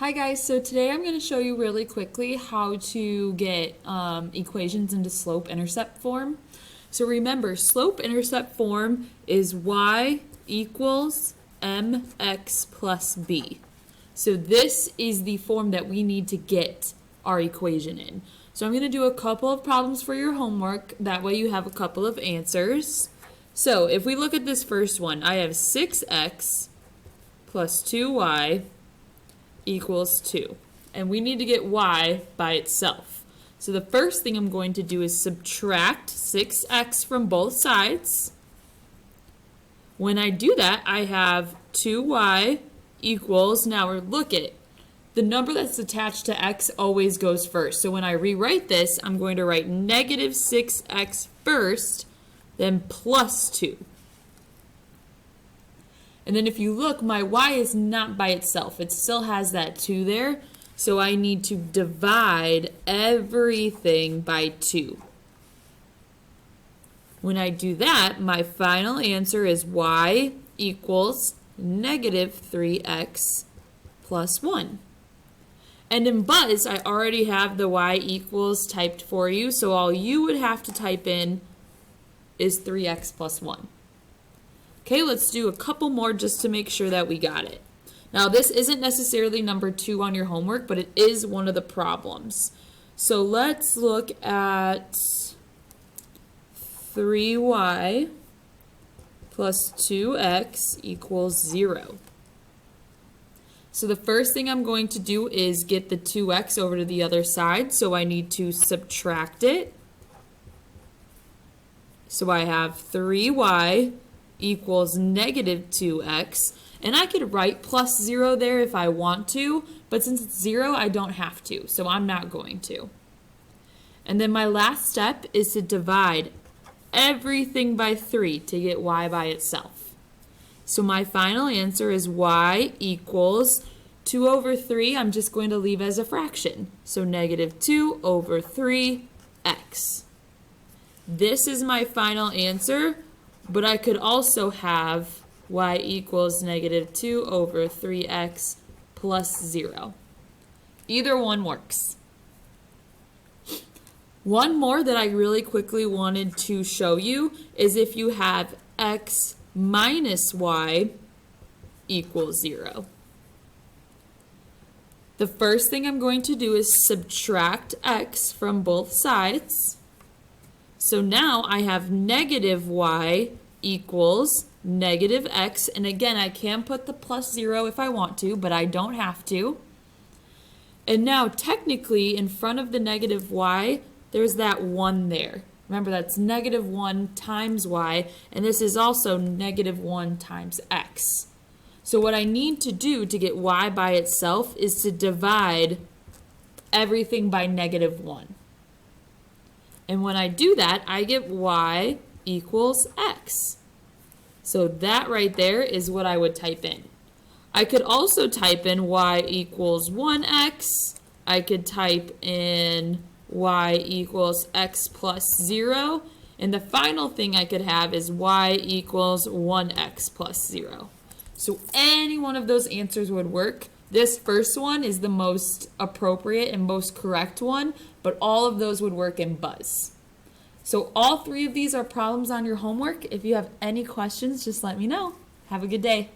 Hi guys, so today I'm going to show you really quickly how to get equations into slope-intercept form. So remember, slope-intercept form is y equals mx plus b. So this is the form that we need to get our equation in. So I'm going to do a couple of problems for your homework, that way you have a couple of answers. So if we look at this first one, I have 6x plus 2y equals 2. And we need to get y by itself. So the first thing I'm going to do is subtract 6x from both sides. When I do that, I have 2y equals, now look at the number that's attached to x always goes first. So when I rewrite this, I'm going to write negative 6x first, then plus 2. And then if you look, my y is not by itself. It still has that 2 there. So I need to divide everything by 2. When I do that, my final answer is y equals negative 3x plus 1. And in Buzz, I already have the y equals typed for you. So all you would have to type in is 3x plus 1. Okay, let's do a couple more just to make sure that we got it. Now, this isn't necessarily number 2 on your homework, but it is one of the problems. So let's look at 3y plus 2x equals 0. So the first thing I'm going to do is get the 2x over to the other side, so I need to subtract it. So I have 3y equals negative 2x, and I could write plus 0 there if I want to, but since it's 0, I don't have to, so I'm not going to. And then my last step is to divide everything by 3 to get y by itself. So my final answer is y equals 2 over 3, I'm just going to leave as a fraction, so negative 2 over 3x. This is my final answer, but I could also have y equals negative 2 over 3x plus 0. Either one works. One more that I really quickly wanted to show you is if you have x minus y equals 0. The first thing I'm going to do is subtract x from both sides. So now I have negative y equals negative x, and again, I can put the plus 0 if I want to, but I don't have to. And now, technically, in front of the negative y, there's that 1 there. Remember, that's negative 1 times y, and this is also negative 1 times x. So what I need to do to get y by itself is to divide everything by negative 1. And when I do that, I get y equals x. So that right there is what I would type in. I could also type in y equals 1x. I could type in y equals x plus 0. And the final thing I could have is y equals 1x plus 0. So any one of those answers would work. This first one is the most appropriate and most correct one, but all of those would work in Buzz. So all 3 of these are problems on your homework. If you have any questions, just let me know. Have a good day.